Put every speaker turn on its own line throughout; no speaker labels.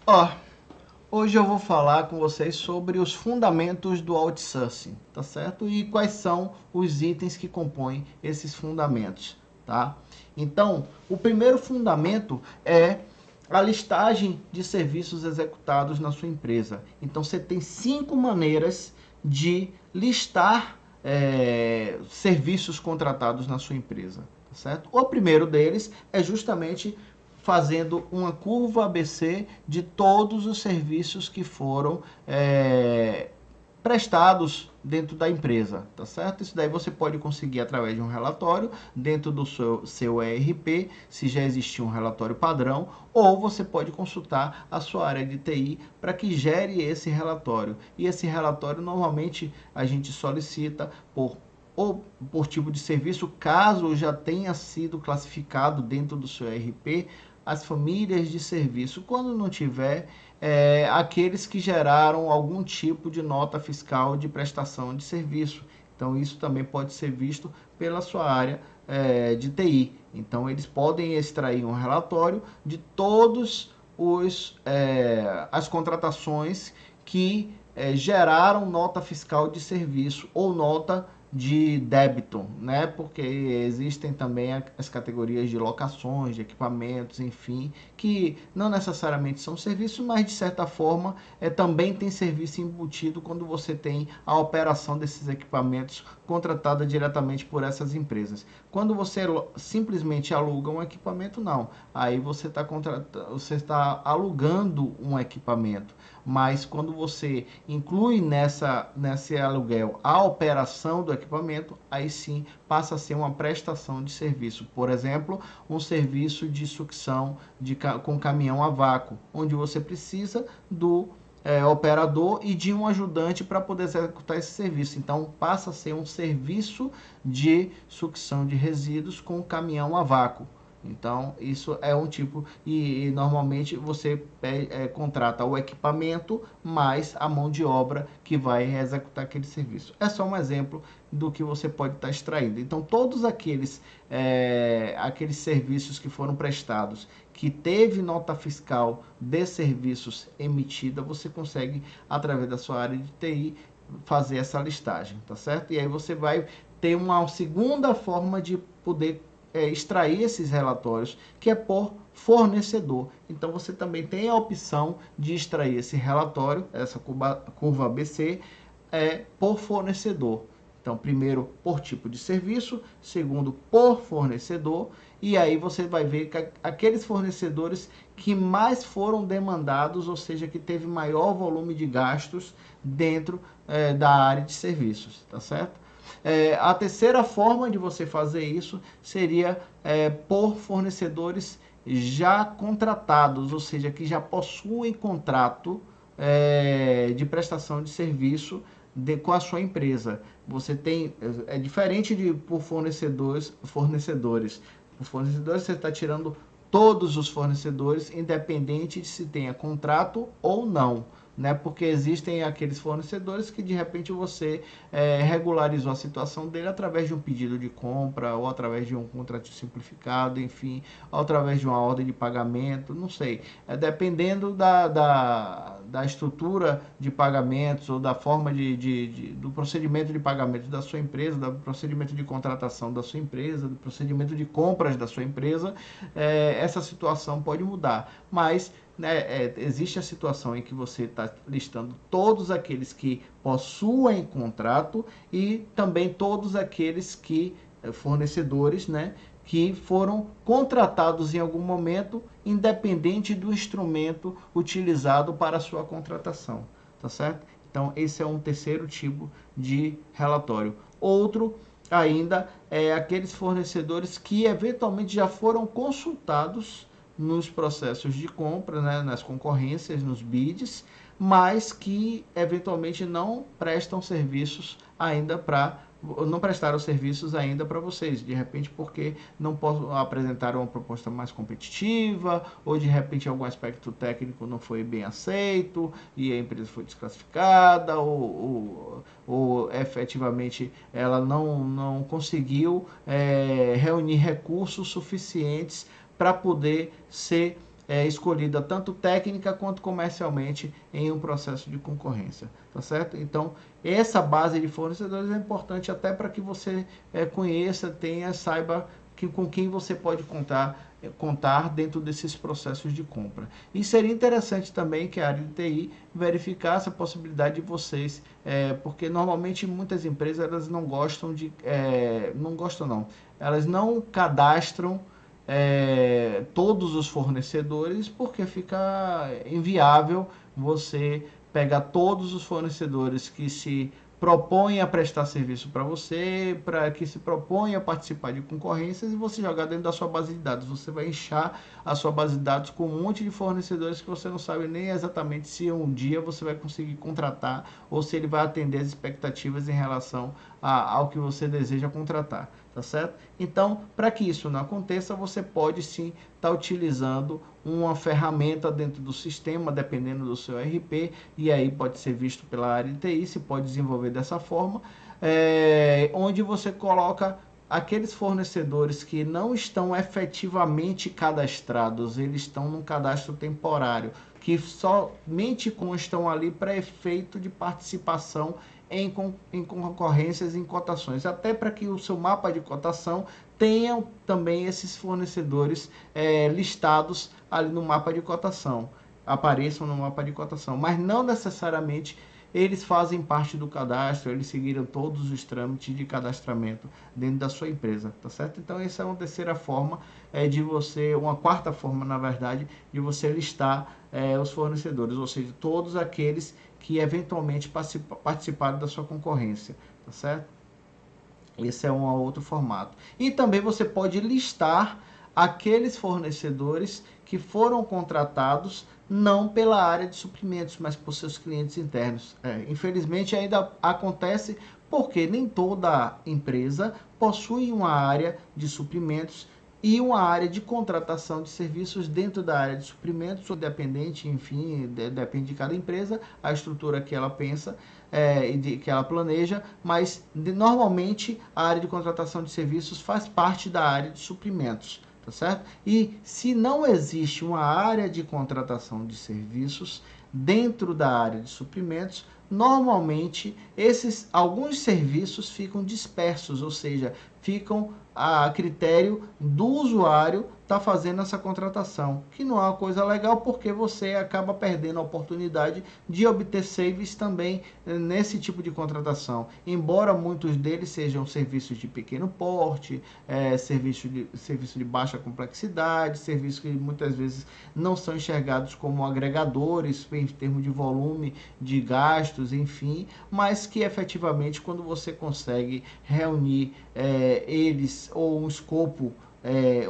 Ó, hoje eu vou falar com vocês sobre os fundamentos do outsourcing, tá certo? E quais são os itens que compõem esses fundamentos, tá? Então, o primeiro fundamento é a listagem de serviços executados na sua empresa. Então, você tem 5 maneiras de listar serviços contratados na sua empresa, tá certo? O primeiro deles é justamente fazendo uma curva ABC de todos os serviços que foram prestados dentro da empresa, tá certo? Isso daí você pode conseguir através de um relatório dentro do seu ERP, se já existir um relatório padrão, ou você pode consultar a sua área de TI para que gere esse relatório. E esse relatório normalmente a gente solicita ou por tipo de serviço, caso já tenha sido classificado dentro do seu ERP, as famílias de serviço. Quando não tiver, aqueles que geraram algum tipo de nota fiscal de prestação de serviço. Então, isso também pode ser visto pela sua área de TI. Então, eles podem extrair um relatório de todos as contratações que geraram nota fiscal de serviço ou nota de débito, né? Porque existem também as categorias de locações, de equipamentos, enfim, que não necessariamente são serviços, mas de certa forma também tem serviço embutido quando você tem a operação desses equipamentos contratada diretamente por essas empresas. Quando você simplesmente aluga um equipamento, não. Aí você está alugando um equipamento. Mas quando você inclui nesse aluguel a operação do equipamento, aí sim passa a ser uma prestação de serviço. Por exemplo, um serviço de sucção com caminhão a vácuo, onde você precisa do operador e de um ajudante para poder executar esse serviço. Então passa a ser um serviço de sucção de resíduos com caminhão a vácuo. Então, isso é um tipo, e normalmente você contrata o equipamento mais a mão de obra que vai executar aquele serviço. É só um exemplo do que você pode estar extraindo. Então, todos aqueles serviços que foram prestados, que teve nota fiscal de serviços emitida, você consegue, através da sua área de TI, fazer essa listagem, tá certo? E aí você vai ter uma segunda forma de poder extrair esses relatórios, que é por fornecedor. Então você também tem a opção de extrair esse relatório, essa curva ABC, por fornecedor. Então, primeiro por tipo de serviço, segundo por fornecedor, e aí você vai ver que aqueles fornecedores que mais foram demandados, ou seja, que teve maior volume de gastos dentro da área de serviços, tá certo? A terceira forma de você fazer isso seria por fornecedores já contratados, ou seja, que já possuem contrato de prestação de serviço com a sua empresa. Você tem diferente de por fornecedores. Por fornecedores você está tirando todos os fornecedores, independente de se tenha contrato ou não, né? Porque existem aqueles fornecedores que de repente você regularizou a situação dele através de um pedido de compra ou através de um contrato simplificado, enfim, ou através de uma ordem de pagamento, não sei. Dependendo da estrutura de pagamentos ou da forma do procedimento de pagamento da sua empresa, do procedimento de contratação da sua empresa, do procedimento de compras da sua empresa, essa situação pode mudar. Mas existe a situação em que você está listando todos aqueles que possuem contrato e também todos aqueles que fornecedores, né, que foram contratados em algum momento, independente do instrumento utilizado para a sua contratação, tá certo? Então esse é um terceiro tipo de relatório. Outro ainda é aqueles fornecedores que eventualmente já foram consultados nos processos de compra, né, nas concorrências, nos bids, mas que eventualmente não prestam serviços ainda não prestaram serviços ainda para vocês, de repente porque não apresentaram uma proposta mais competitiva, ou de repente algum aspecto técnico não foi bem aceito e a empresa foi desclassificada, ou efetivamente ela não conseguiu reunir recursos suficientes para poder ser escolhida tanto técnica quanto comercialmente em um processo de concorrência, tá certo? Então, essa base de fornecedores é importante até para que você conheça, saiba com quem você pode contar dentro desses processos de compra. E seria interessante também que a área de TI verificasse a possibilidade de vocês, porque normalmente muitas empresas elas não gostam elas não cadastram todos os fornecedores, porque fica inviável você pegar todos os fornecedores que se propõem a prestar serviço para você, para que se propõem a participar de concorrências e você jogar dentro da sua base de dados. Você vai inchar a sua base de dados com um monte de fornecedores que você não sabe nem exatamente se um dia você vai conseguir contratar ou se ele vai atender as expectativas em relação ao que você deseja contratar, tá certo? Então, para que isso não aconteça, você pode sim estar utilizando uma ferramenta dentro do sistema, dependendo do seu RP, e aí pode ser visto pela área de TI, se pode desenvolver dessa forma, onde você coloca aqueles fornecedores que não estão efetivamente cadastrados, eles estão num cadastro temporário, que somente constam ali para efeito de participação em concorrências, em cotações, até para que o seu mapa de cotação tenha também esses fornecedores listados ali no mapa de cotação, apareçam no mapa de cotação, mas não necessariamente eles fazem parte do cadastro, eles seguiram todos os trâmites de cadastramento dentro da sua empresa, tá certo? Então essa é uma terceira forma uma quarta forma, na verdade, de você listar os fornecedores, ou seja, todos aqueles que eventualmente participaram da sua concorrência, tá certo? Esse é um outro formato. E também você pode listar aqueles fornecedores que foram contratados não pela área de suprimentos, mas por seus clientes internos. Infelizmente ainda acontece porque nem toda empresa possui uma área de suprimentos e uma área de contratação de serviços dentro da área de suprimentos, independente, enfim, depende de cada empresa, a estrutura que ela pensa que ela planeja, mas normalmente a área de contratação de serviços faz parte da área de suprimentos, tá certo? E se não existe uma área de contratação de serviços dentro da área de suprimentos, normalmente alguns serviços ficam dispersos, ou seja, ficam a critério do usuário está fazendo essa contratação, que não é uma coisa legal porque você acaba perdendo a oportunidade de obter saves também nesse tipo de contratação. Embora muitos deles sejam serviços de pequeno porte, serviço de baixa complexidade, serviços que muitas vezes não são enxergados como agregadores em termos de volume de gastos, enfim, mas que efetivamente quando você consegue reunir eles ou um escopo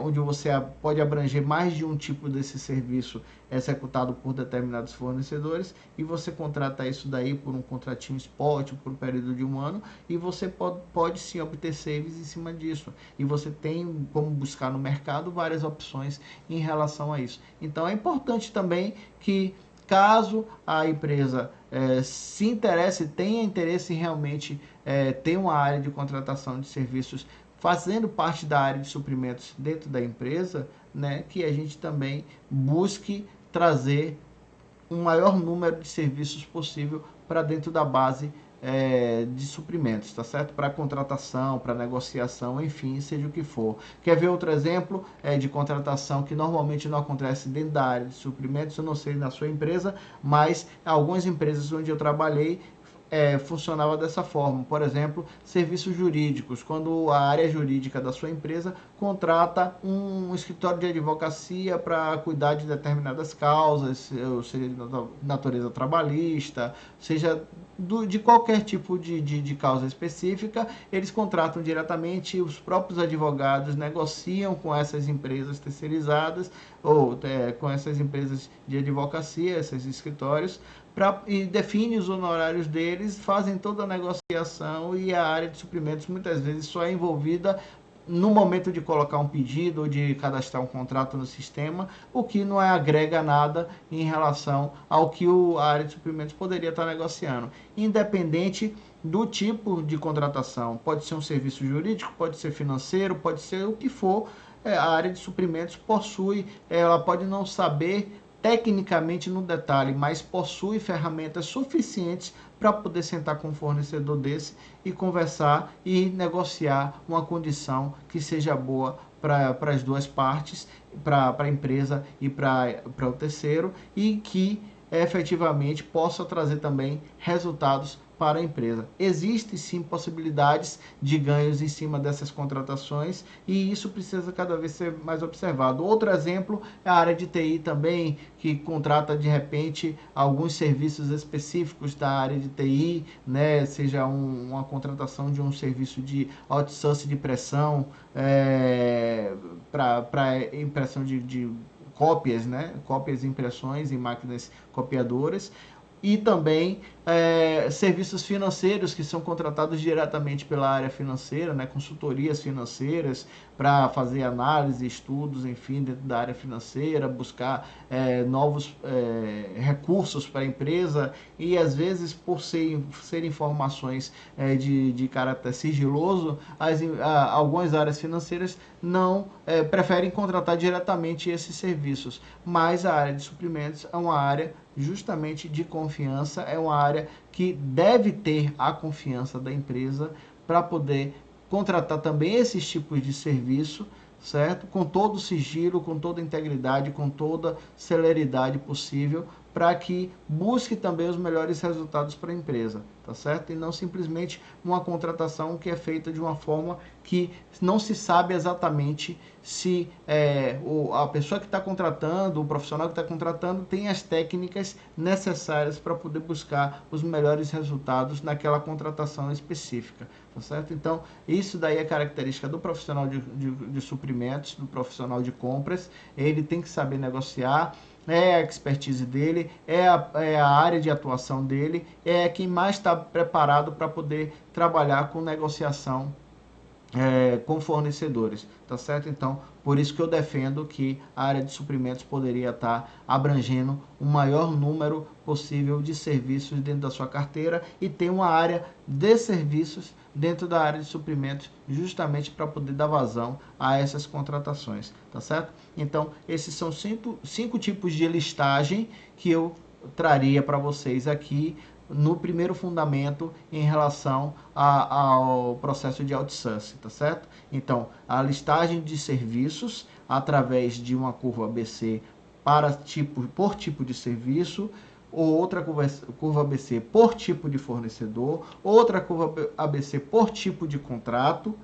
onde você pode abranger mais de um tipo desse serviço executado por determinados fornecedores e você contrata isso daí por um contratinho spot por um período de um ano e você pode sim obter saves em cima disso e você tem como buscar no mercado várias opções em relação a isso. Então é importante também que caso a empresa se interesse, tenha interesse em realmente ter uma área de contratação de serviços fazendo parte da área de suprimentos dentro da empresa, né, que a gente também busque trazer um maior número de serviços possível para dentro da base de suprimentos, tá certo? Para contratação, para negociação, enfim, seja o que for. Quer ver outro exemplo de contratação que normalmente não acontece dentro da área de suprimentos? Eu não sei na sua empresa, mas algumas empresas onde eu trabalhei funcionava dessa forma. Por exemplo, serviços jurídicos. Quando a área jurídica da sua empresa contrata um escritório de advocacia para cuidar de determinadas causas, seja de natureza trabalhista, seja de qualquer tipo de causa específica, eles contratam diretamente, os próprios advogados negociam com essas empresas terceirizadas ou com essas empresas de advocacia, esses escritórios, e define os honorários deles, fazem toda a negociação e a área de suprimentos muitas vezes só é envolvida no momento de colocar um pedido ou de cadastrar um contrato no sistema, o que não agrega nada em relação ao que a área de suprimentos poderia estar negociando. Independente do tipo de contratação, pode ser um serviço jurídico, pode ser financeiro, pode ser o que for, a área de suprimentos possui, ela pode não saber tecnicamente no detalhe, mas possui ferramentas suficientes para poder sentar com um fornecedor desse e conversar e negociar uma condição que seja boa para as duas partes, para a empresa e para o terceiro, e que efetivamente possa trazer também resultados para a empresa. Existem sim possibilidades de ganhos em cima dessas contratações e isso precisa cada vez ser mais observado. Outro exemplo é a área de TI também, que contrata de repente alguns serviços específicos da área de TI, né? Seja uma contratação de um serviço de outsourcing de pressão, para impressão de cópias, né? Cópias, impressões em máquinas copiadoras, e também serviços financeiros que são contratados diretamente pela área financeira, né? Consultorias financeiras para fazer análise, estudos, enfim, dentro da área financeira, buscar novos recursos para a empresa, e às vezes por ser informações de caráter sigiloso, algumas áreas financeiras não preferem contratar diretamente esses serviços, mas a área de suprimentos é uma área justamente de confiança, é uma área que deve ter a confiança da empresa para poder contratar também esses tipos de serviço, certo? Com todo o sigilo, com toda a integridade, com toda a celeridade possível, para que busque também os melhores resultados para a empresa, tá certo? E não simplesmente uma contratação que é feita de uma forma que não se sabe exatamente se a pessoa que está contratando, o profissional que está contratando, tem as técnicas necessárias para poder buscar os melhores resultados naquela contratação específica, tá certo? Então, isso daí é característica do profissional de suprimentos, do profissional de compras. Ele tem que saber negociar, é a expertise dele, é a área de atuação dele, é quem mais está preparado para poder trabalhar com negociação com fornecedores, tá certo? Então, por isso que eu defendo que a área de suprimentos poderia estar abrangendo o maior número possível de serviços dentro da sua carteira e ter uma área de serviços dentro da área de suprimentos, justamente para poder dar vazão a essas contratações, tá certo? Então, esses são cinco tipos de listagem que eu traria para vocês aqui no primeiro fundamento em relação ao processo de outsourcing, tá certo? Então, a listagem de serviços através de uma curva ABC por tipo de serviço, ou outra curva ABC por tipo de fornecedor, outra curva ABC por tipo de contrato,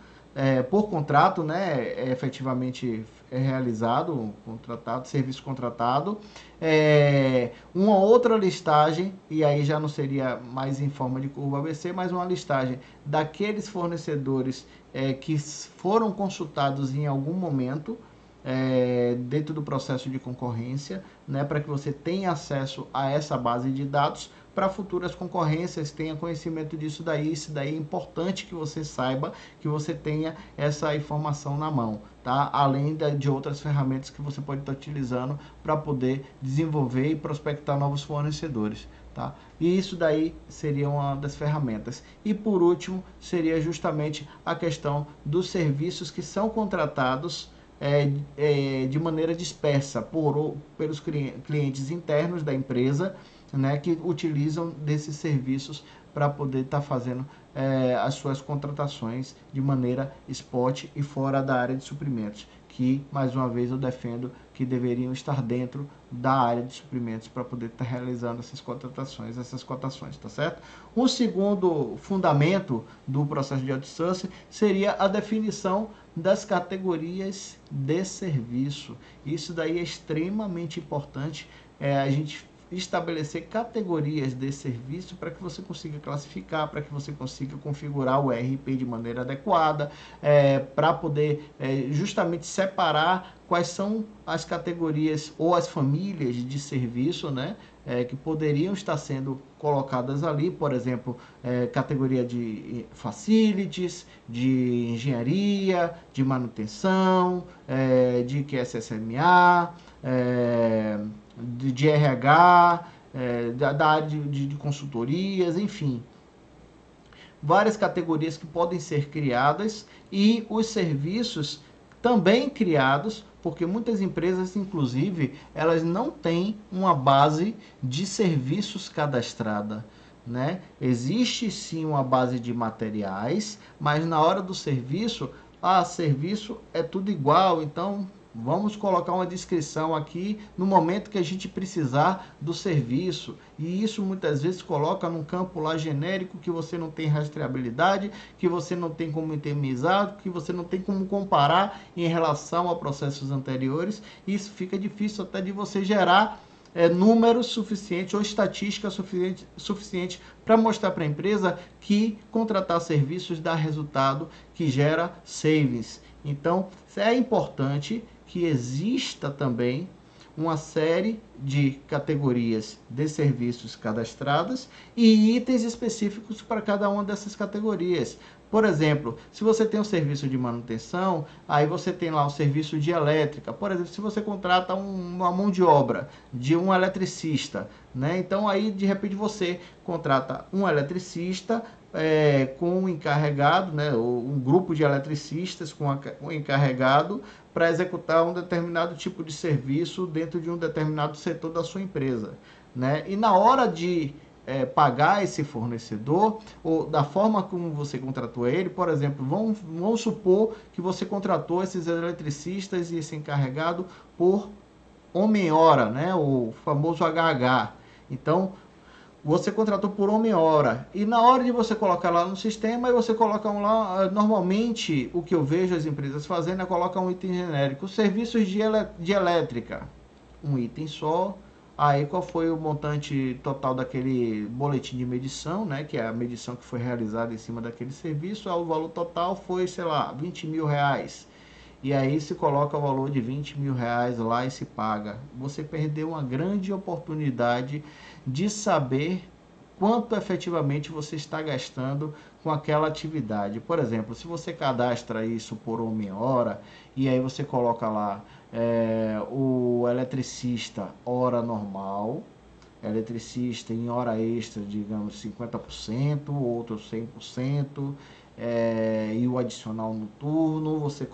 por contrato, né, efetivamente realizado, contratado, serviço contratado, uma outra listagem, e aí já não seria mais em forma de curva ABC, mas uma listagem daqueles fornecedores que foram consultados em algum momento, dentro do processo de concorrência, né, para que você tenha acesso a essa base de dados para futuras concorrências, tenha conhecimento disso daí. Isso daí é importante que você saiba, que você tenha essa informação na mão, tá? Além de outras ferramentas que você pode estar utilizando para poder desenvolver e prospectar novos fornecedores, tá? E isso daí seria uma das ferramentas. E por último, seria justamente a questão dos serviços que são contratados de maneira dispersa pelos clientes internos da empresa, né, que utilizam desses serviços para poder estar fazendo as suas contratações de maneira spot e fora da área de suprimentos, que, mais uma vez, eu defendo que deveriam estar dentro da área de suprimentos para poder estar realizando essas cotações, tá certo? O segundo fundamento do processo de outsourcing seria a definição das categorias de serviço. Isso daí é extremamente importante, a gente estabelecer categorias de serviço para que você consiga classificar, para que você consiga configurar o ERP de maneira adequada, para poder justamente separar quais são as categorias ou as famílias de serviço, né, que poderiam estar sendo colocadas ali, por exemplo, categoria de facilities, de engenharia, de manutenção, de QSSMA, de RH, da área de consultorias, enfim. Várias categorias que podem ser criadas, e os serviços também criados, porque muitas empresas, inclusive, elas não têm uma base de serviços cadastrada, né? Existe sim uma base de materiais, mas na hora do serviço, serviço é tudo igual, então vamos colocar uma descrição aqui no momento que a gente precisar do serviço. E isso muitas vezes coloca num campo lá genérico que você não tem rastreabilidade, que você não tem como itemizar, que você não tem como comparar em relação a processos anteriores. Isso fica difícil até de você gerar números suficientes ou estatística suficiente para mostrar para a empresa que contratar serviços dá resultado, que gera savings. Então, é importante que exista também uma série de categorias de serviços cadastradas e itens específicos para cada uma dessas categorias. Por exemplo, se você tem um serviço de manutenção, aí você tem lá o serviço de elétrica. Por exemplo, se você contrata uma mão de obra de um eletricista, né? Então aí de repente você contrata um eletricista com um encarregado, né? Ou um grupo de eletricistas com um encarregado para executar um determinado tipo de serviço dentro de um determinado setor da sua empresa, né? E na hora de pagar esse fornecedor, ou da forma como você contratou ele, por exemplo, vamos supor que você contratou esses eletricistas e esse encarregado por homem-hora, né? O famoso HH. Então, você contratou por homem-hora. E na hora de você colocar lá no sistema, você coloca lá, normalmente o que eu vejo as empresas fazendo é colocar um item genérico, serviços de elétrica, um item só. Aí qual foi o montante total daquele boletim de medição, né? Que é a medição que foi realizada em cima daquele serviço. O valor total foi, sei lá, 20 mil reais. E aí se coloca o valor de 20 mil reais lá e se paga. Você perdeu uma grande oportunidade de saber quanto efetivamente você está gastando com aquela atividade. Por exemplo, se você cadastra isso por homem-hora e aí você coloca lá o eletricista hora normal, eletricista em hora extra, digamos 50%, outro 100%, e o adicional noturno, você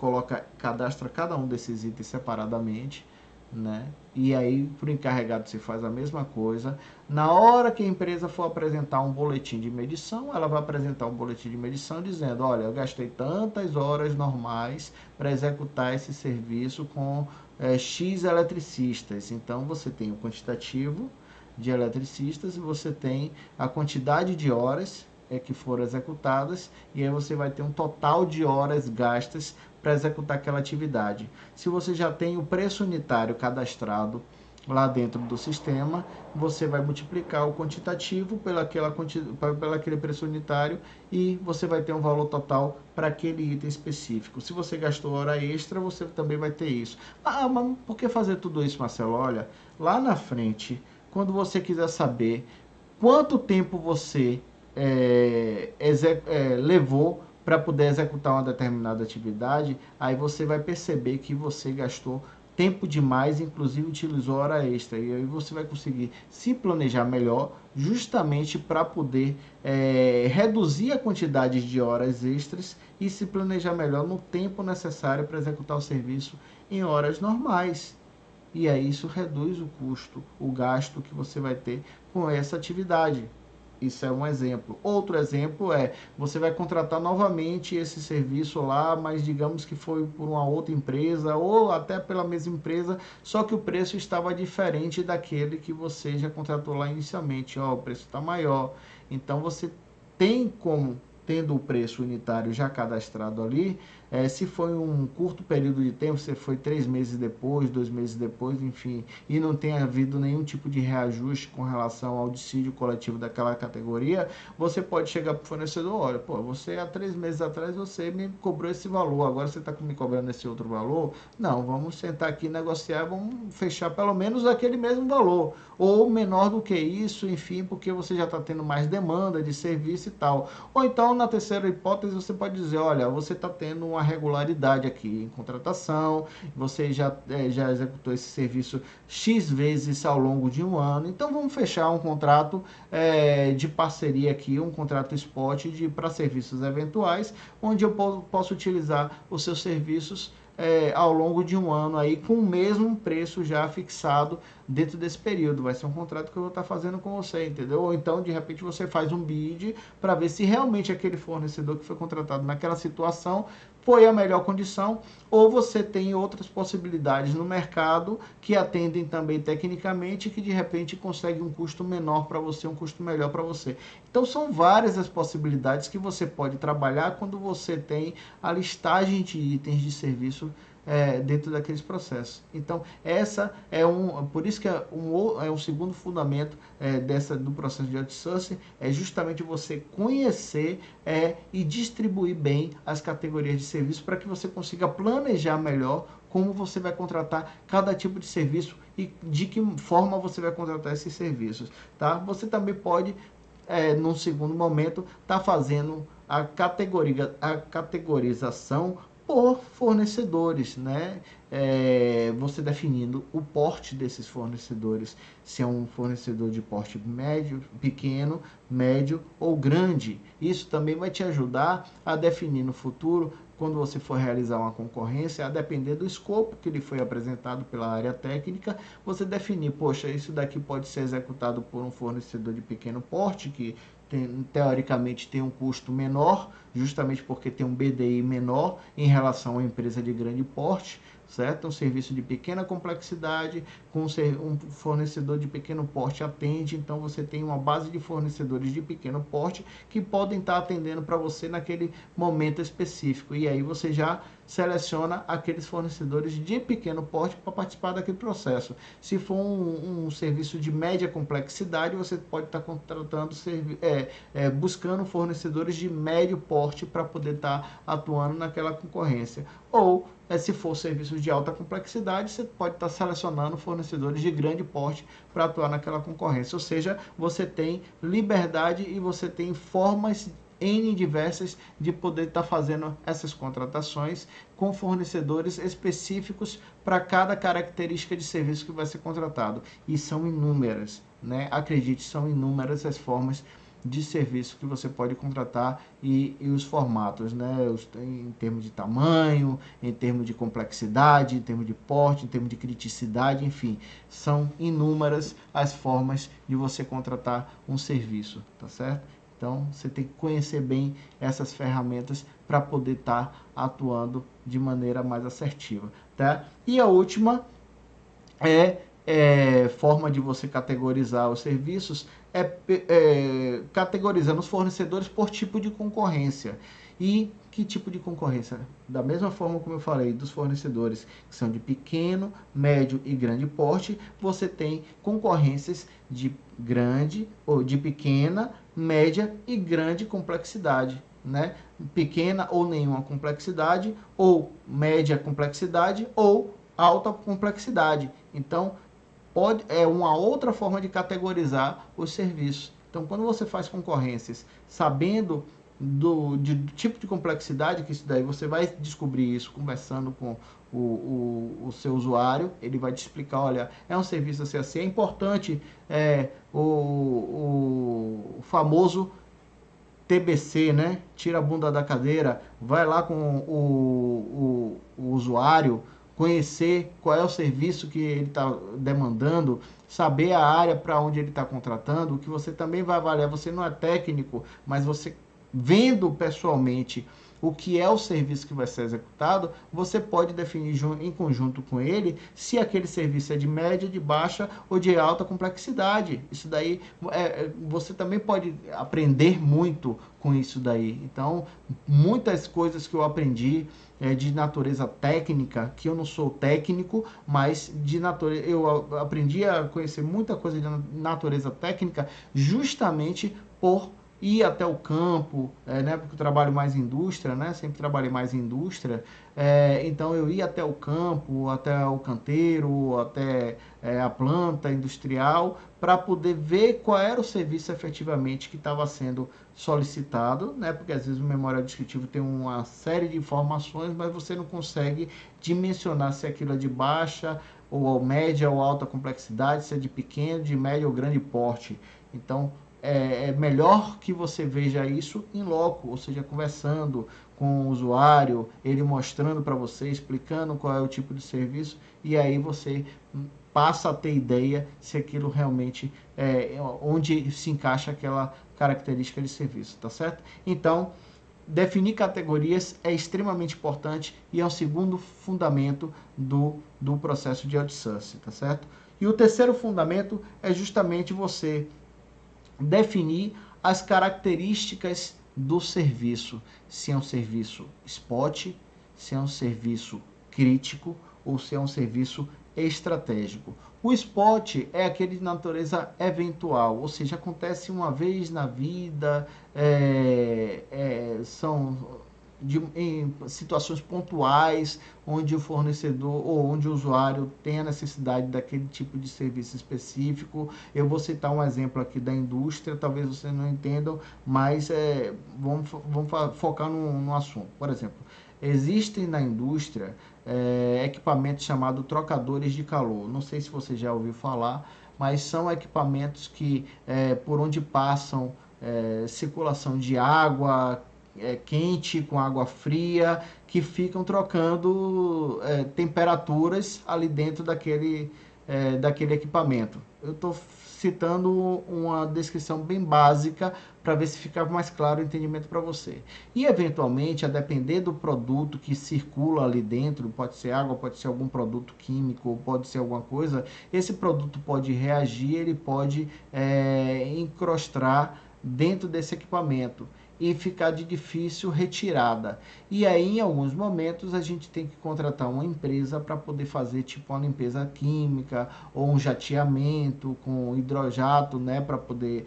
cadastra cada um desses itens separadamente, né? E aí, para o encarregado, você faz a mesma coisa. Na hora que a empresa for apresentar um boletim de medição, ela vai apresentar um boletim de medição dizendo: olha, eu gastei tantas horas normais para executar esse serviço com X eletricistas. Então, você tem o quantitativo de eletricistas e você tem a quantidade de horas que foram executadas, e aí você vai ter um total de horas gastas para executar aquela atividade. Se você já tem o preço unitário cadastrado lá dentro do sistema, você vai multiplicar o quantitativo pelo aquele preço unitário e você vai ter um valor total para aquele item específico. Se você gastou hora extra, você também vai ter isso. Mas por que fazer tudo isso, Marcelo? Olha, lá na frente, quando você quiser saber quanto tempo você levou para poder executar uma determinada atividade, aí você vai perceber que você gastou tempo demais, inclusive utilizou hora extra, e aí você vai conseguir se planejar melhor, justamente para poder reduzir a quantidade de horas extras e se planejar melhor no tempo necessário para executar o serviço em horas normais. E aí isso reduz o custo, o gasto que você vai ter com essa atividade. Isso é um exemplo. Outro exemplo é, você vai contratar novamente esse serviço lá, mas digamos que foi por uma outra empresa ou até pela mesma empresa, só que o preço estava diferente daquele que você já contratou lá inicialmente. O preço está maior. Então você tem como, tendo o preço unitário já cadastrado ali, se foi um curto período de tempo, se foi 3 meses depois, 2 meses depois, enfim, e não tem havido nenhum tipo de reajuste com relação ao dissídio coletivo daquela categoria, você pode chegar para o fornecedor: olha, você há 3 meses atrás você me cobrou esse valor, agora você está me cobrando esse outro valor? Não, vamos sentar aqui e negociar, vamos fechar pelo menos aquele mesmo valor, ou menor do que isso, enfim, porque você já está tendo mais demanda de serviço e tal. Ou então, na terceira hipótese, você pode dizer: olha, você está tendo uma regularidade aqui em contratação, você já executou esse serviço X vezes ao longo de um ano, então vamos fechar um contrato de parceria aqui, um contrato spot para serviços eventuais, onde eu posso utilizar os seus serviços ao longo de um ano aí com o mesmo preço já fixado dentro desse período. Vai ser um contrato que eu vou estar fazendo com você, entendeu? Ou então, de repente, você faz um bid para ver se realmente aquele fornecedor que foi contratado naquela situação foi a melhor condição, ou você tem outras possibilidades no mercado que atendem também tecnicamente e que de repente conseguem um custo menor para você, um custo melhor para você. Então são várias as possibilidades que você pode trabalhar quando você tem a listagem de itens de serviço dentro daqueles processos. Então, essa por isso que é um segundo fundamento do processo de outsourcing, é justamente você conhecer e distribuir bem as categorias de serviço para que você consiga planejar melhor como você vai contratar cada tipo de serviço e de que forma você vai contratar esses serviços, tá? Você também pode, num segundo momento, estar fazendo a categorização por fornecedores, né? Você definindo o porte desses fornecedores, se é um fornecedor de porte médio, pequeno, médio ou grande. Isso também vai te ajudar a definir no futuro, quando você for realizar uma concorrência, a depender do escopo que lhe foi apresentado pela área técnica, você definir, poxa, isso daqui pode ser executado por um fornecedor de pequeno porte, que teoricamente tem um custo menor, justamente porque tem um BDI menor em relação a uma empresa de grande porte, certo? Um serviço de pequena complexidade, com um fornecedor de pequeno porte atende, então você tem uma base de fornecedores de pequeno porte que podem estar atendendo para você naquele momento específico, e aí você já seleciona aqueles fornecedores de pequeno porte para participar daquele processo. Se for um serviço de média complexidade, você pode estar contratando, buscando fornecedores de médio porte para poder estar atuando naquela concorrência. Ou, se for serviços de alta complexidade, você pode estar selecionando fornecedores de grande porte para atuar naquela concorrência. Ou seja, você tem liberdade e você tem formas N diversas de poder estar fazendo essas contratações com fornecedores específicos para cada característica de serviço que vai ser contratado. E são inúmeras, né? Acredite, são inúmeras as formas de serviço que você pode contratar e os formatos, né? Em termos de tamanho, em termos de complexidade, em termos de porte, em termos de criticidade, enfim, são inúmeras as formas de você contratar um serviço, tá certo? Então, você tem que conhecer bem essas ferramentas para poder estar atuando de maneira mais assertiva, tá? E a última forma de você categorizar os serviços categorizando os fornecedores por tipo de concorrência. E que tipo de concorrência? Da mesma forma como eu falei dos fornecedores que são de pequeno, médio e grande porte, você tem concorrências de grande ou de pequena, média e grande complexidade, né? Pequena ou nenhuma complexidade, ou média complexidade, ou alta complexidade. Então, é uma outra forma de categorizar os serviços. Então, quando você faz concorrências sabendo do tipo de complexidade, que isso daí você vai descobrir isso conversando com o seu usuário, ele vai te explicar, olha, é um serviço assim, é importante o famoso TBC, né? Tira a bunda da cadeira, vai lá com o usuário, conhecer qual é o serviço que ele está demandando, saber a área para onde ele está contratando, o que você também vai avaliar. Você não é técnico, mas você vendo pessoalmente o que é o serviço que vai ser executado, você pode definir em conjunto com ele se aquele serviço é de média, de baixa ou de alta complexidade. Isso daí, você também pode aprender muito com isso daí. Então, muitas coisas que eu aprendi de natureza técnica, que eu não sou técnico, mas de natureza, eu aprendi a conhecer muita coisa de natureza técnica justamente por ir até o campo, né, porque eu trabalho mais em indústria, né, sempre trabalhei mais em indústria, então eu ia até o campo, até o canteiro, até a planta industrial, para poder ver qual era o serviço efetivamente que estava sendo solicitado, né, porque às vezes o memorial descritivo tem uma série de informações, mas você não consegue dimensionar se aquilo é de baixa, ou média ou alta complexidade, se é de pequeno, de médio ou grande porte. Então, é melhor que você veja isso em loco, ou seja, conversando com o usuário, ele mostrando para você, explicando qual é o tipo de serviço, e aí você passa a ter ideia se aquilo realmente onde se encaixa aquela característica de serviço, tá certo? Então, definir categorias é extremamente importante e é um segundo fundamento do processo de outsourcing, tá certo? E o terceiro fundamento é justamente você definir as características do serviço, se é um serviço spot, se é um serviço crítico ou se é um serviço estratégico. O spot é aquele de natureza eventual, ou seja, acontece uma vez na vida, são em situações pontuais, onde o fornecedor ou onde o usuário tem a necessidade daquele tipo de serviço específico. Eu vou citar um exemplo aqui da indústria, talvez vocês não entendam, mas vamos focar no assunto. Por exemplo, existem na indústria equipamentos chamados trocadores de calor. Não sei se você já ouviu falar, mas são equipamentos que por onde passam circulação de água quente com água fria, que ficam trocando temperaturas ali dentro daquele equipamento. Eu estou citando uma descrição bem básica para ver se fica mais claro o entendimento para você. E eventualmente, a depender do produto que circula ali dentro, pode ser água, pode ser algum produto químico, pode ser alguma coisa, esse produto pode reagir, ele pode encrostar dentro desse equipamento e ficar de difícil retirada. E aí, em alguns momentos, a gente tem que contratar uma empresa para poder fazer tipo uma limpeza química ou um jateamento com hidrojato, né, para poder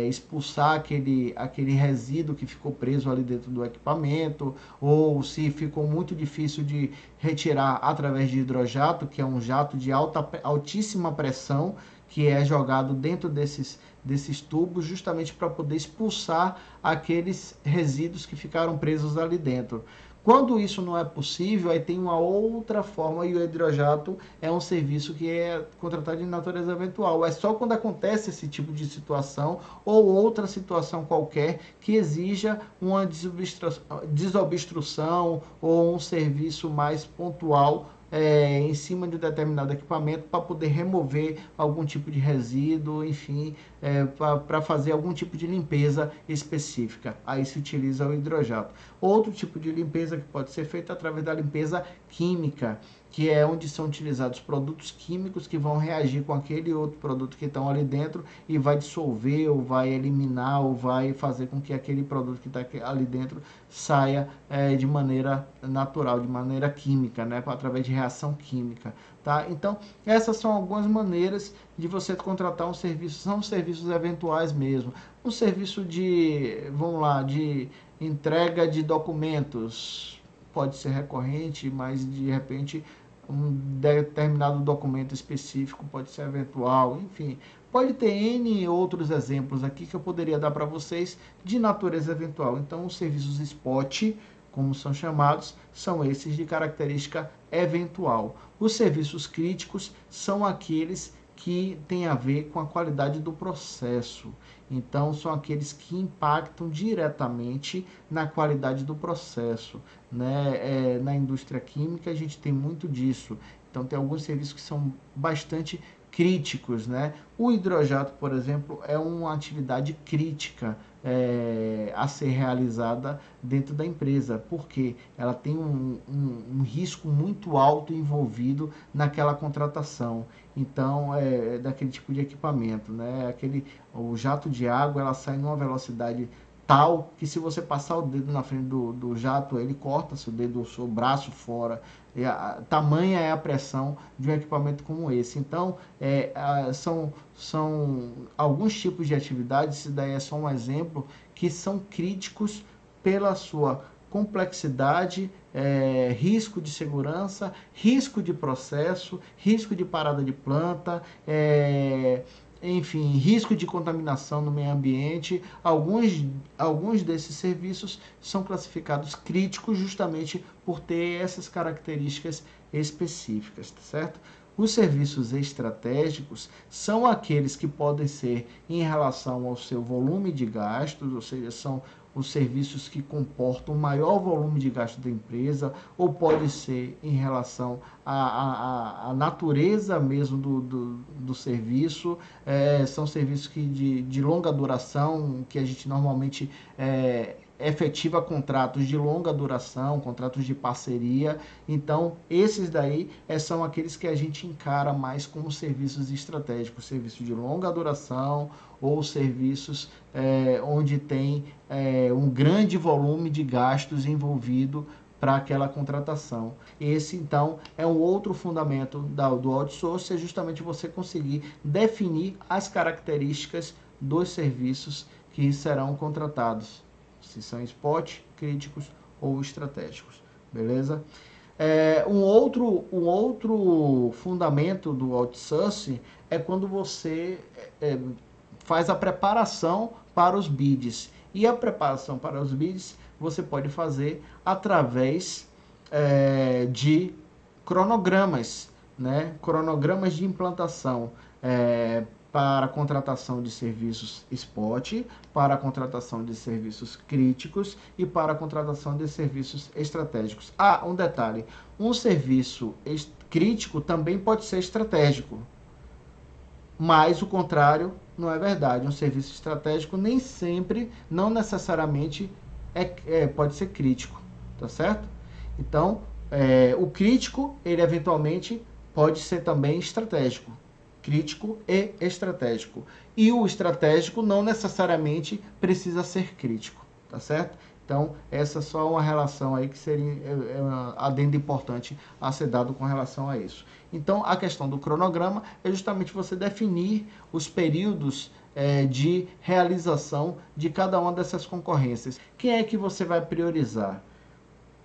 expulsar aquele resíduo que ficou preso ali dentro do equipamento, ou se ficou muito difícil de retirar através de hidrojato, que é um jato de altíssima pressão, que é jogado dentro desses tubos justamente para poder expulsar aqueles resíduos que ficaram presos ali dentro. Quando isso não é possível, aí tem uma outra forma, e o hidrojato é um serviço que é contratado de natureza eventual. É só quando acontece esse tipo de situação ou outra situação qualquer que exija uma desobstrução ou um serviço mais pontual em cima de um determinado equipamento para poder remover algum tipo de resíduo, enfim, para fazer algum tipo de limpeza específica. Aí se utiliza o hidrojato. Outro tipo de limpeza que pode ser feita através da limpeza química, que é onde são utilizados produtos químicos que vão reagir com aquele outro produto que estão ali dentro e vai dissolver, ou vai eliminar, ou vai fazer com que aquele produto que está ali dentro saia de maneira natural, de maneira química, né, através de reação química. Tá? Então, essas são algumas maneiras de você contratar um serviço, são serviços eventuais mesmo. Um serviço de entrega de documentos, pode ser recorrente, mas de repente um determinado documento específico pode ser eventual, enfim. Pode ter N outros exemplos aqui que eu poderia dar para vocês de natureza eventual. Então, os serviços spot, como são chamados, são esses de característica eventual. Os serviços críticos são aqueles que têm a ver com a qualidade do processo. Então, são aqueles que impactam diretamente na qualidade do processo. Né? Na indústria química, a gente tem muito disso. Então, tem alguns serviços que são bastante críticos. Né? O hidrojato, por exemplo, é uma atividade crítica a ser realizada dentro da empresa, porque ela tem um risco muito alto envolvido naquela contratação. Então, daquele tipo de equipamento, né? O jato de água, ela sai numa velocidade tal que se você passar o dedo na frente do jato, ele corta seu dedo, o seu braço fora. Tamanha é a pressão de um equipamento como esse. Então, são alguns tipos de atividades, isso daí é só um exemplo, que são críticos pela sua complexidade, risco de segurança, risco de processo, risco de parada de planta, enfim, risco de contaminação no meio ambiente. Alguns desses serviços são classificados críticos justamente por ter essas características específicas, tá certo? Os serviços estratégicos são aqueles que podem ser em relação ao seu volume de gastos, ou seja, são os serviços que comportam o maior volume de gasto da empresa, ou pode ser em relação à natureza mesmo do serviço. São serviços de longa duração, que a gente normalmente efetiva contratos de longa duração, contratos de parceria. Então, esses daí são aqueles que a gente encara mais como serviços estratégicos, serviços de longa duração ou serviços onde tem um grande volume de gastos envolvido para aquela contratação. Esse, então, é um outro fundamento do outsourcing, é justamente você conseguir definir as características dos serviços que serão contratados, se são spot, críticos ou estratégicos, beleza? Um outro fundamento do outsourcing é quando você faz a preparação para os bids. E a preparação para os bids você pode fazer através de cronogramas, né? Cronogramas de implantação para a contratação de serviços spot, para a contratação de serviços críticos e para a contratação de serviços estratégicos. Um detalhe, um serviço crítico também pode ser estratégico, mas o contrário não é verdade. Um serviço estratégico nem sempre, não necessariamente pode ser crítico, tá certo? Então, o crítico, ele eventualmente pode ser também estratégico, crítico e estratégico. E o estratégico não necessariamente precisa ser crítico, tá certo? Então, essa é só uma relação aí que seria um adendo importante a ser dado com relação a isso. Então, a questão do cronograma é justamente você definir os períodos de realização de cada uma dessas concorrências. Quem é que você vai priorizar?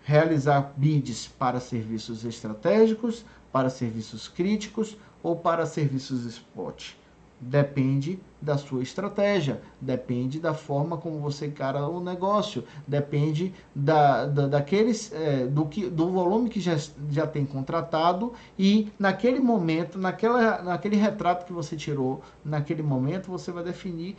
Realizar bids para serviços estratégicos, para serviços críticos ou para serviços spot? Depende da sua estratégia, depende da forma como você encara o negócio, depende do volume que já tem contratado e naquele momento, naquele retrato que você tirou, naquele momento você vai definir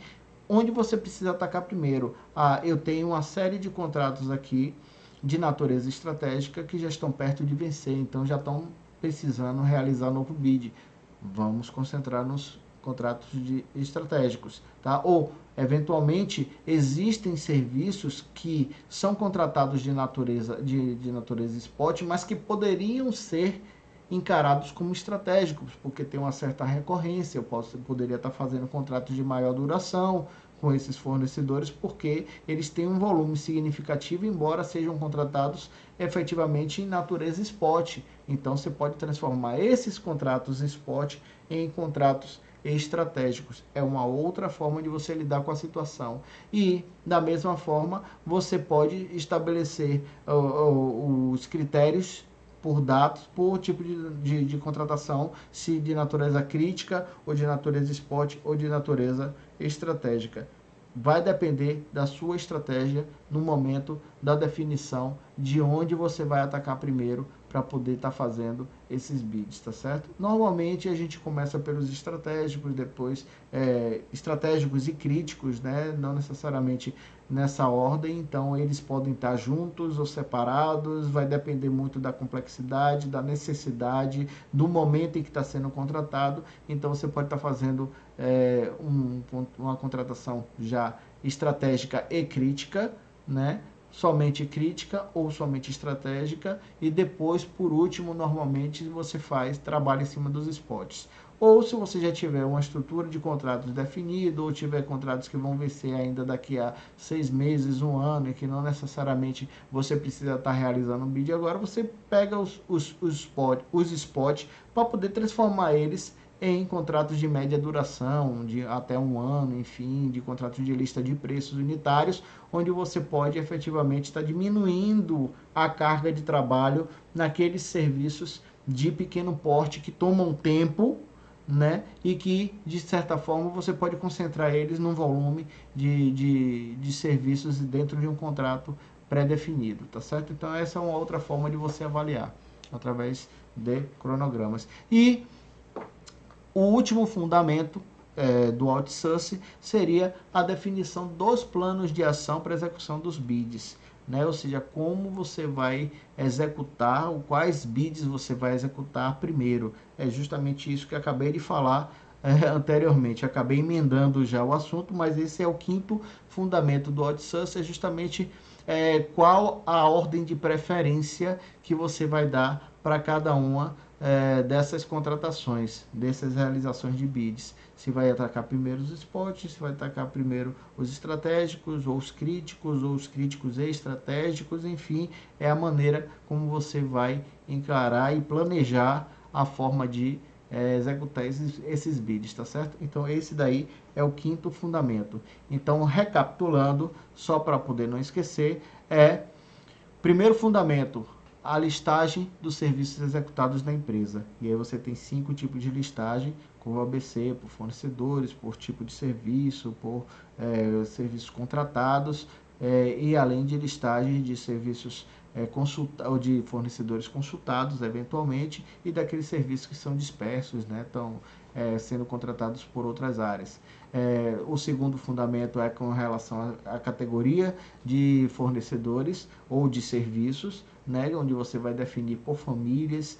onde você precisa atacar primeiro. Eu tenho uma série de contratos aqui de natureza estratégica que já estão perto de vencer, então já estão precisando realizar novo bid. Vamos concentrar nos contratos estratégicos, tá? Ou, eventualmente, existem serviços que são contratados de natureza spot, mas que poderiam ser encarados como estratégicos, porque tem uma certa recorrência. Poderia estar fazendo contratos de maior duração com esses fornecedores, porque eles têm um volume significativo, embora sejam contratados efetivamente em natureza spot. Então, você pode transformar esses contratos spot em contratos estratégicos. É uma outra forma de você lidar com a situação. E, da mesma forma, você pode estabelecer os critérios por dados, por tipo de contratação, se de natureza crítica, ou de natureza spot, ou de natureza estratégica. Vai depender da sua estratégia no momento da definição de onde você vai atacar primeiro para poder estar fazendo esses bids, tá certo? Normalmente a gente começa pelos estratégicos, depois estratégicos e críticos, né? Não necessariamente nessa ordem, então eles podem estar juntos ou separados, vai depender muito da complexidade, da necessidade, do momento em que está sendo contratado. Então você pode estar fazendo uma contratação já estratégica e crítica, né? Somente crítica ou somente estratégica, e depois, por último, normalmente você trabalha em cima dos spots. Ou se você já tiver uma estrutura de contratos definida, ou tiver contratos que vão vencer ainda daqui a 6 meses, 1 ano, e que não necessariamente você precisa estar realizando um bid agora, você pega os spots para poder transformar eles em contratos de média duração, de até 1 ano, enfim, de contratos de lista de preços unitários, onde você pode efetivamente estar diminuindo a carga de trabalho naqueles serviços de pequeno porte que tomam tempo, né? E que, de certa forma, você pode concentrar eles num volume de serviços dentro de um contrato pré-definido, tá certo? Então, essa é uma outra forma de você avaliar, através de cronogramas. E O último fundamento do outsourcing seria a definição dos planos de ação para execução dos bids, né? Ou seja, como você vai executar, quais bids você vai executar primeiro. É justamente isso que eu acabei de falar anteriormente. Acabei emendando já o assunto, mas esse é o quinto fundamento do outsourcing, é justamente qual a ordem de preferência que você vai dar para cada uma dessas contratações, dessas realizações de bids. Se vai atacar primeiro os spots, se vai atacar primeiro os estratégicos, ou os críticos e estratégicos, enfim, é a maneira como você vai encarar e planejar a forma de executar esses bids, tá certo? Então esse daí é o quinto fundamento. Então, recapitulando, só para poder não esquecer, primeiro fundamento, a listagem dos serviços executados na empresa. E aí você tem 5 tipos de listagem, como ABC, por fornecedores, por tipo de serviço, por serviços contratados, e além de listagem de serviços ou de fornecedores consultados, eventualmente, e daqueles serviços que são dispersos, né, estão sendo contratados por outras áreas. O segundo fundamento é com relação à categoria de fornecedores ou de serviços, né, onde você vai definir por famílias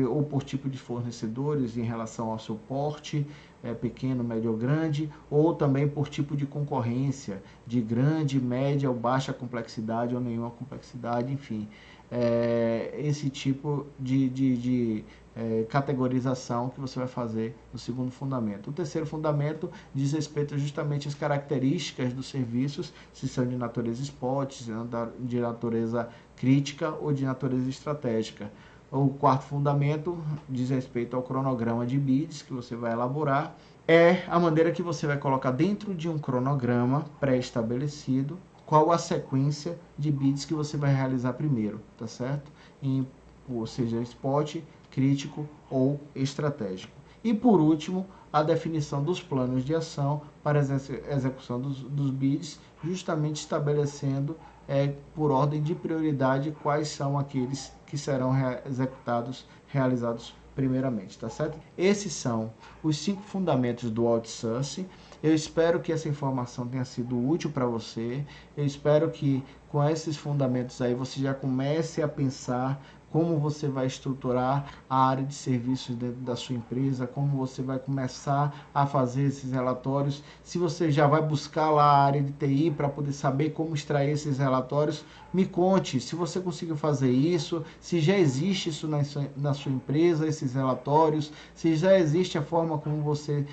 ou por tipo de fornecedores em relação ao seu porte, pequeno, médio ou grande, ou também por tipo de concorrência, de grande, média ou baixa complexidade ou nenhuma complexidade, enfim. Esse tipo de categorização que você vai fazer no segundo fundamento. O terceiro fundamento diz respeito justamente às características dos serviços, se são de natureza spot, se são de natureza crítica ou de natureza estratégica. O quarto fundamento diz respeito ao cronograma de bids que você vai elaborar. É a maneira que você vai colocar dentro de um cronograma pré-estabelecido qual a sequência de bids que você vai realizar primeiro, tá certo? Ou seja, spot, crítico ou estratégico. E por último, a definição dos planos de ação para a execução dos bids, justamente estabelecendo por ordem de prioridade quais são aqueles que serão realizados primeiramente, tá certo? Esses são os 5 fundamentos do outsourcing. Eu espero que essa informação tenha sido útil para você. Eu espero que com esses fundamentos aí você já comece a pensar como você vai estruturar a área de serviços dentro da sua empresa, como você vai começar a fazer esses relatórios, se você já vai buscar lá a área de TI para poder saber como extrair esses relatórios, me conte se você conseguiu fazer isso, se já existe isso na sua empresa, esses relatórios, se já existe a forma como você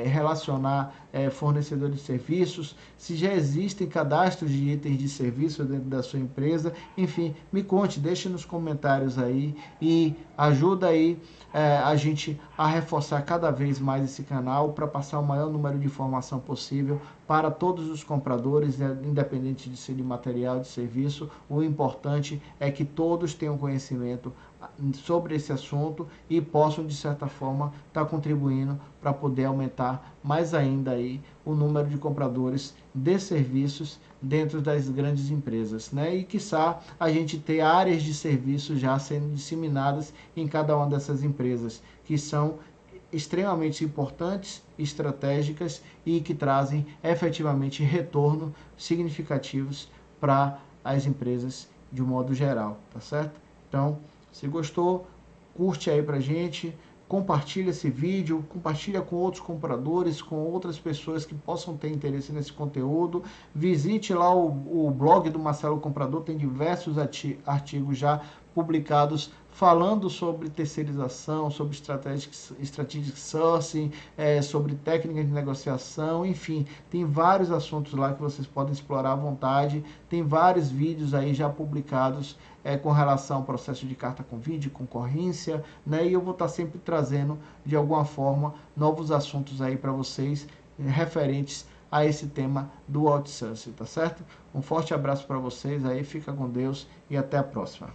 relacionar fornecedores de serviços, se já existem cadastros de itens de serviço dentro da sua empresa, enfim, me conte, deixe nos comentários aí e ajuda aí a gente a reforçar cada vez mais esse canal para passar o maior número de informação possível para todos os compradores, independente de ser de material ou de serviço. O importante é que todos tenham conhecimento sobre esse assunto e possam, de certa forma, estar contribuindo para poder aumentar mais ainda aí o número de compradores de serviços dentro das grandes empresas, né? E quiçá a gente ter áreas de serviço já sendo disseminadas em cada uma dessas empresas, que são extremamente importantes, estratégicas e que trazem efetivamente retorno significativos para as empresas de um modo geral, tá certo? Então, se gostou, curte aí pra gente, compartilha esse vídeo, compartilha com outros compradores, com outras pessoas que possam ter interesse nesse conteúdo. Visite lá o blog do Marcelo Comprador, tem diversos artigos já publicados falando sobre terceirização, sobre strategic sourcing, sobre técnicas de negociação, enfim, tem vários assuntos lá que vocês podem explorar à vontade. Tem vários vídeos aí já publicados com relação ao processo de carta com vídeo, concorrência, né? E eu vou estar sempre trazendo de alguma forma novos assuntos aí para vocês referentes a esse tema do outsourcing, tá certo? Um forte abraço para vocês aí, fica com Deus e até a próxima.